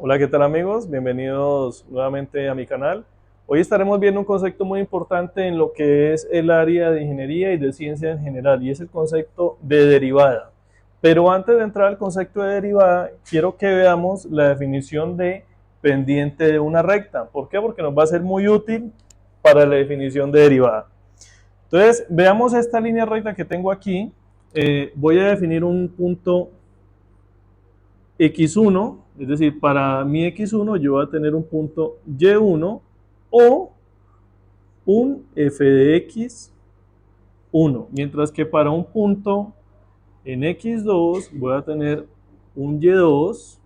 Hola, ¿qué tal amigos? Bienvenidos nuevamente a mi canal. Hoy estaremos viendo un concepto muy importante en lo que es el área de ingeniería y de ciencia en general, y es el concepto de derivada. Pero antes de entrar al concepto de derivada, quiero que veamos la definición de pendiente de una recta. ¿Por qué? Porque nos va a ser muy útil para la definición de derivada. Entonces, veamos esta línea recta que tengo aquí. Voy a definir un punto x1, es decir, para mi x1 yo voy a tener un punto y1 o un f de x1, mientras que para un punto en x2 voy a tener un y2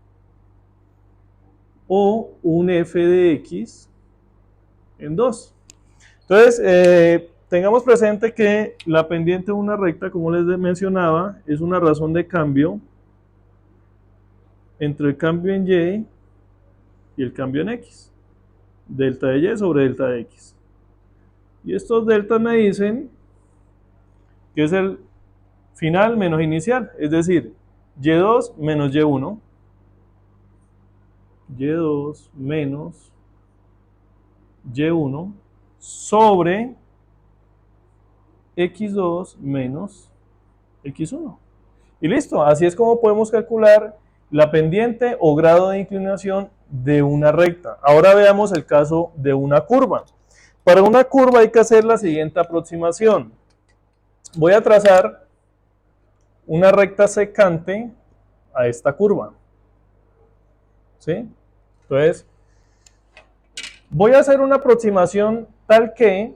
o un f de x en 2. Entonces, tengamos presente que la pendiente de una recta, como les mencionaba, es una razón de cambio entre el cambio en y el cambio en x. Delta de y sobre delta de x. Y estos deltas me dicen que es el final menos inicial, es decir, y2 menos y1, y2 menos y1 sobre x2 menos x1. Y listo, así es como podemos calcular la pendiente o grado de inclinación de una recta. Ahora veamos el caso de una curva. Para una curva hay que hacer la siguiente aproximación. Voy a trazar una recta secante a esta curva. ¿Sí? Entonces, voy a hacer una aproximación tal que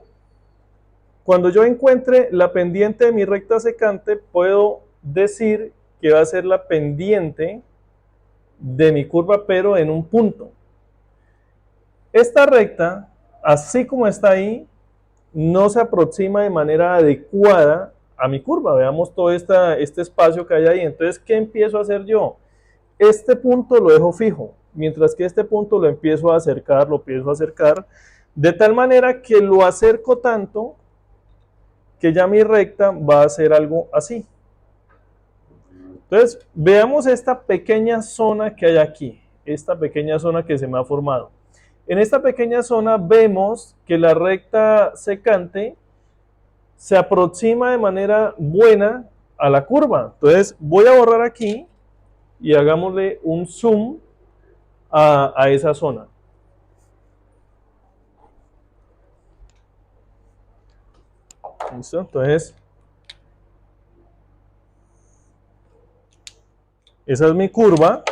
cuando yo encuentre la pendiente de mi recta secante, puedo decir que va a ser la pendiente de mi curva, pero en un punto. Esta recta, así como está ahí, no se aproxima de manera adecuada a mi curva. Veamos todo este espacio que hay ahí. Entonces, ¿qué empiezo a hacer yo? Este punto lo dejo fijo, mientras que este punto lo empiezo a acercar, de tal manera que lo acerco tanto que ya mi recta va a ser algo así. Entonces, veamos esta pequeña zona que hay aquí, esta pequeña zona que se me ha formado. En esta pequeña zona vemos que la recta secante se aproxima de manera buena a la curva. Entonces, voy a borrar aquí y hagámosle un zoom a esa zona. ¿Listo? Entonces, esa es mi curva.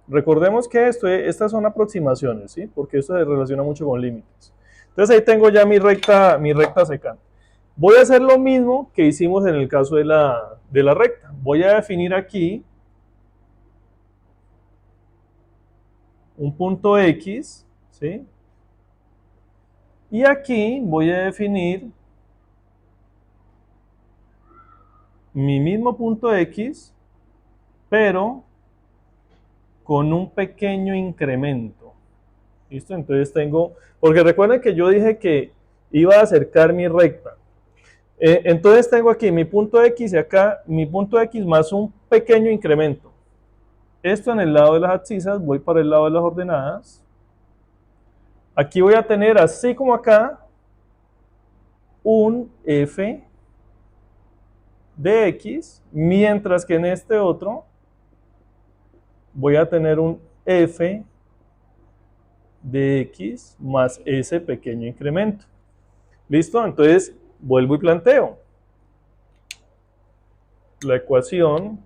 Recordemos que estas son aproximaciones, ¿sí? Porque esto se relaciona mucho con límites. Entonces ahí tengo ya mi recta secante. Voy a hacer lo mismo que hicimos en el caso de la recta. Voy a definir aquí un punto X, ¿sí? Y aquí voy a definir mi mismo punto X, pero con un pequeño incremento. ¿Listo? Entonces tengo, porque recuerden que yo dije que iba a acercar mi recta. Entonces tengo aquí mi punto X y acá mi punto X más un pequeño incremento. Esto en el lado de las abscisas, voy para el lado de las ordenadas. Aquí voy a tener, así como acá, un f de x, mientras que en este otro voy a tener un f de x más ese pequeño incremento. ¿Listo? Entonces vuelvo y planteo. La ecuación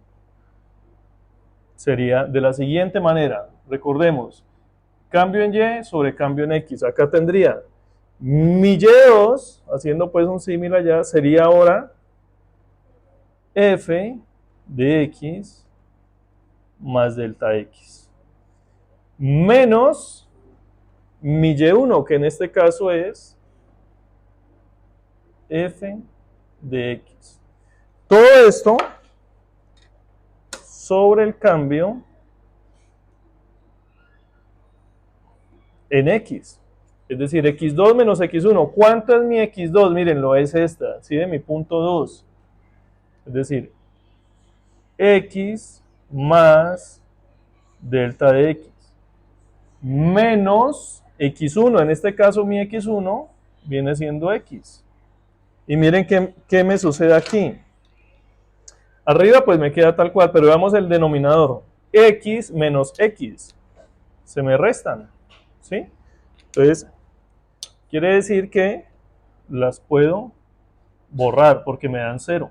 sería de la siguiente manera. Recordemos, cambio en y sobre cambio en x. Acá tendría mi y2, haciendo pues un símil allá, sería ahora f de x más delta x. Menos mi y1, que en este caso es f de x. Todo esto sobre el cambio en x. Es decir, x2 menos x1. ¿Cuánto es mi x2? Mírenlo, es esta, ¿sí? De mi punto 2. Es decir, x más delta de x menos x1. En este caso mi x1 viene siendo x. Y miren qué me sucede aquí. Arriba pues me queda tal cual, pero veamos el denominador. X menos x. Se me restan. ¿Sí? Entonces, quiere decir que las puedo borrar porque me dan 0.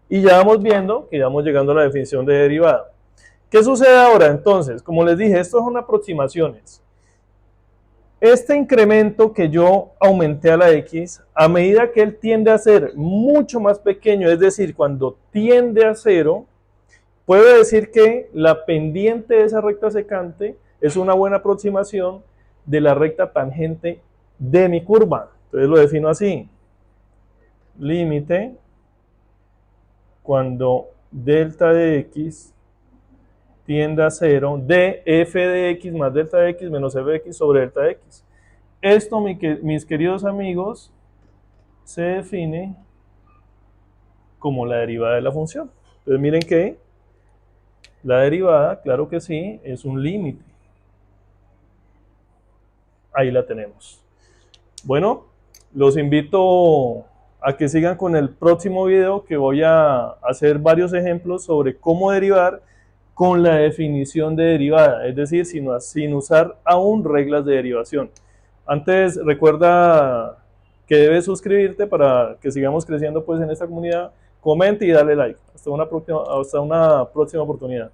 Y ya vamos viendo que ya vamos llegando a la definición de derivada. ¿Qué sucede ahora? Entonces, como les dije, esto son aproximaciones. Este incremento que yo aumenté a la x, a medida que él tiende a ser mucho más pequeño, es decir, cuando tiende a 0, puedo decir que la pendiente de esa recta secante es una buena aproximación de la recta tangente de mi curva. Entonces lo defino así. Límite cuando delta de x tiende a 0 de f de x más delta de x menos f de x sobre delta de x. Esto, mis queridos amigos, se define como la derivada de la función. Entonces miren que la derivada, claro que sí, es un límite. Ahí la tenemos. Bueno, los invito a que sigan con el próximo video, que voy a hacer varios ejemplos sobre cómo derivar con la definición de derivada, es decir, sin usar aún reglas de derivación. Antes, recuerda que debes suscribirte para que sigamos creciendo pues en esta comunidad. Comente y dale like. Hasta una próxima oportunidad.